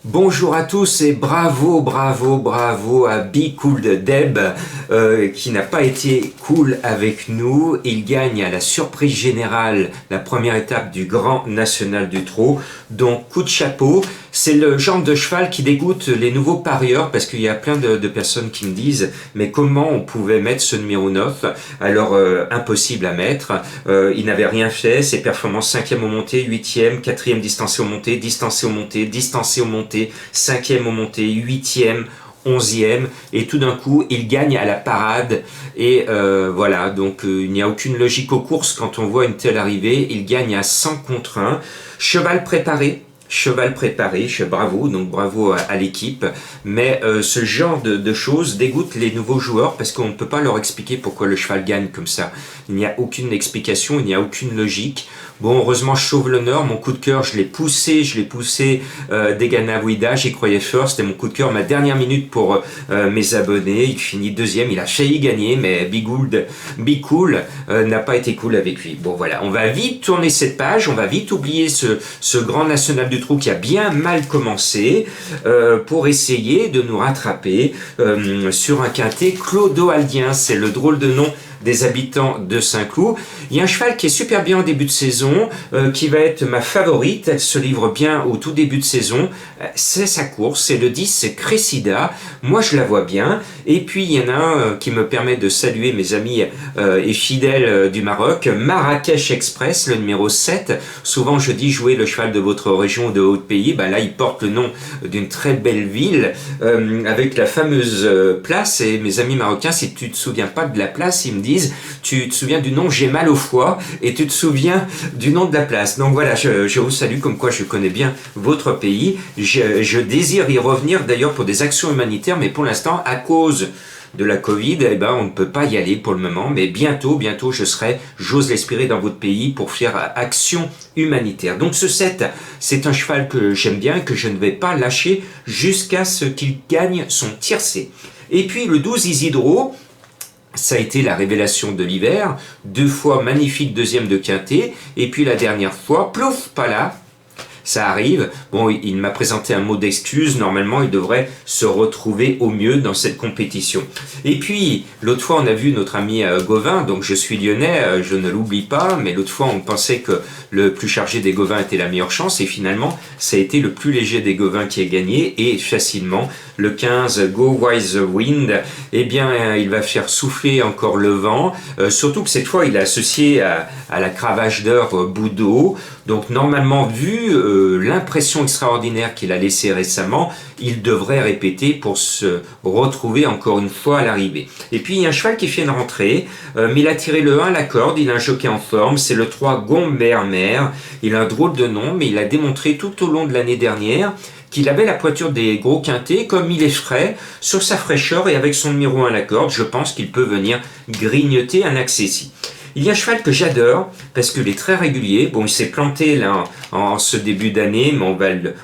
Bonjour à tous et bravo à Be Cool de Deb qui n'a pas été cool avec nous. Il gagne à la surprise générale la première étape du Grand National du Trot. Donc coup de chapeau, c'est le genre de cheval qui dégoûte les nouveaux parieurs parce qu'il y a plein de personnes qui me disent mais comment on pouvait mettre ce numéro 9 alors impossible à mettre. Il n'avait rien fait, ses performances 5e au monté, 8e, 4e distancé au monté, distancé au monté, distancé au monté, 5e au monté, 8e, 11e, et tout d'un coup il gagne à la parade et voilà, donc il n'y a aucune logique aux courses quand on voit une telle arrivée. Il gagne à 100 contre 1, cheval préparé, bravo, donc bravo à l'équipe, mais ce genre de choses dégoûte les nouveaux joueurs parce qu'on ne peut pas leur expliquer pourquoi le cheval gagne comme ça. Il n'y a aucune explication, il n'y a aucune logique. Bon, heureusement, je sauve l'honneur, mon coup de cœur, je l'ai poussé d'Egana Ouida, j'y croyais fort, c'était mon coup de cœur, ma dernière minute pour mes abonnés. Il finit deuxième, il a failli gagner, mais Be Cool n'a pas été cool avec lui. Bon voilà, on va vite tourner cette page, on va vite oublier ce grand national du trou qui a bien mal commencé pour essayer de nous rattraper sur un quintet clodoaldien, c'est le drôle de nom des habitants de Saint-Cloud. Il y a un cheval qui est super bien en début de saison, qui va être ma favorite. Elle se livre bien au tout début de saison. C'est sa course, c'est le 10, c'est Cressida. Moi, je la vois bien. Et puis, il y en a un qui me permet de saluer mes amis et fidèles du Maroc, Marrakech Express, le numéro 7. Souvent, je dis jouer le cheval de votre région ou de votre pays. Ben là, il porte le nom d'une très belle ville avec la fameuse place. Et mes amis marocains, si tu te souviens pas de la place, ils me disent tu te souviens du nom J'ai mal au foie et tu te souviens du nom de la place. Donc voilà, je vous salue comme quoi je connais bien votre pays. Je désire y revenir d'ailleurs pour des actions humanitaires, mais pour l'instant, à cause de la Covid, eh ben, on ne peut pas y aller pour le moment, mais bientôt, je serai, j'ose l'espérer, dans votre pays pour faire action humanitaire. Donc ce 7, c'est un cheval que j'aime bien, que je ne vais pas lâcher jusqu'à ce qu'il gagne son tiercé. Et puis le 12 Isidro, ça a été la révélation de l'hiver, 2 fois magnifique deuxième de quintet, et puis la dernière fois, plouf, pas là, ça arrive. Bon, il m'a présenté un mot d'excuse. Normalement, il devrait se retrouver au mieux dans cette compétition. Et puis, l'autre fois, on a vu notre ami Gauvin. Donc, je suis lyonnais, je ne l'oublie pas. Mais l'autre fois, on pensait que le plus chargé des Gauvins était la meilleure chance. Et finalement, ça a été le plus léger des Gauvins qui a gagné. Et facilement, le 15, Go Wise Wind, eh bien, il va faire souffler encore le vent. Surtout que cette fois, il est associé à la cravache d'heure Boudot. Donc, normalement, vu l'impression extraordinaire qu'il a laissée récemment, il devrait répéter pour se retrouver encore une fois à l'arrivée. Et puis il y a un cheval qui fait une rentrée, mais il a tiré le 1 à la corde, il a un jockey en forme, c'est le 3 Gombermer. Il a un drôle de nom, mais il a démontré tout au long de l'année dernière qu'il avait la poiture des gros quintés, comme il est frais, sur sa fraîcheur et avec son numéro 1 à la corde, je pense qu'il peut venir grignoter un accessi. Il y a un cheval que j'adore parce qu'il est très régulier. Bon, il s'est planté là en ce début d'année, mais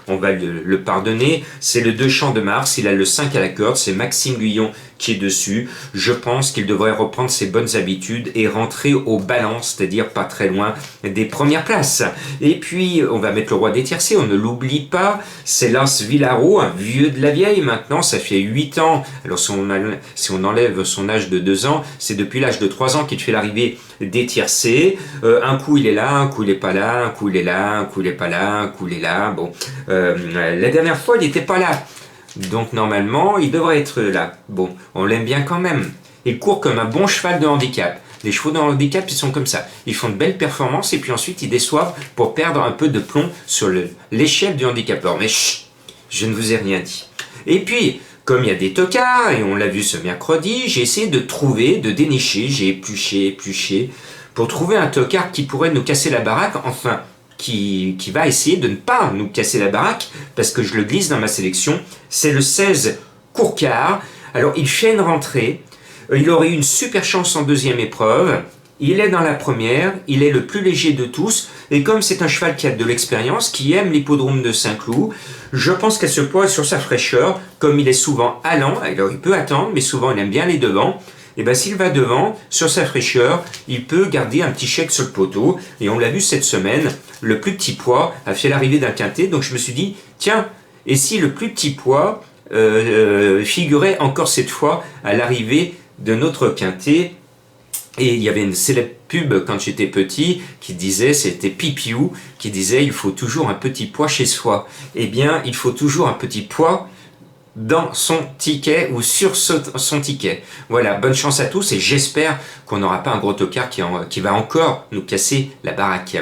on va le pardonner. C'est le 2 Champ de Mars, il a le 5 à la corde, c'est Maxime Guyon qui est dessus. Je pense qu'il devrait reprendre ses bonnes habitudes et rentrer au balance, c'est-à-dire pas très loin des premières places. Et puis, on va mettre le roi des tiercés, on ne l'oublie pas, c'est Lance Villaro, un vieux de la vieille maintenant, ça fait 8 ans. Alors si on enlève son âge de 2 ans, c'est depuis l'âge de 3 ans qu'il fait l'arrivée des tiercés. Un coup il est là, un coup il est pas là, un coup il est là, un coup il est pas là, un coup il est là. Bon, la dernière fois il n'était pas là. Donc normalement, il devrait être là. Bon, on l'aime bien quand même. Il court comme un bon cheval de handicap. Les chevaux de handicap, ils sont comme ça. Ils font de belles performances et puis ensuite ils déçoivent pour perdre un peu de plomb sur l'échelle du handicapeur. Mais chut, je ne vous ai rien dit. Et puis, comme il y a des tocards, et on l'a vu ce mercredi, j'ai essayé de trouver, de dénicher, j'ai épluché, pour trouver un tocard qui pourrait nous casser la baraque, enfin, qui va essayer de ne pas nous casser la baraque, parce que je le glisse dans ma sélection, c'est le 16 Courcard. Alors il fait une rentrée, il aurait eu une super chance en deuxième épreuve, il est dans la première, il est le plus léger de tous, et comme c'est un cheval qui a de l'expérience, qui aime l'hippodrome de Saint-Cloud, je pense qu'elle se pose sur sa fraîcheur, comme il est souvent allant, alors il peut attendre, mais souvent il aime bien les devants. Et bien s'il va devant, sur sa fraîcheur, il peut garder un petit chèque sur le poteau. Et on l'a vu cette semaine, le plus petit poids a fait l'arrivée d'un quintet. Donc je me suis dit, tiens, Et si le plus petit poids figurait encore cette fois à l'arrivée de notre quintet. Et il y avait une célèbre pub quand j'étais petit qui disait, c'était Pipiou, qui disait il faut toujours un petit pois chez soi. Eh bien, il faut toujours un petit pois dans son ticket ou sur son ticket. Voilà, bonne chance à tous et j'espère qu'on n'aura pas un gros tocard qui va encore nous casser la baraque.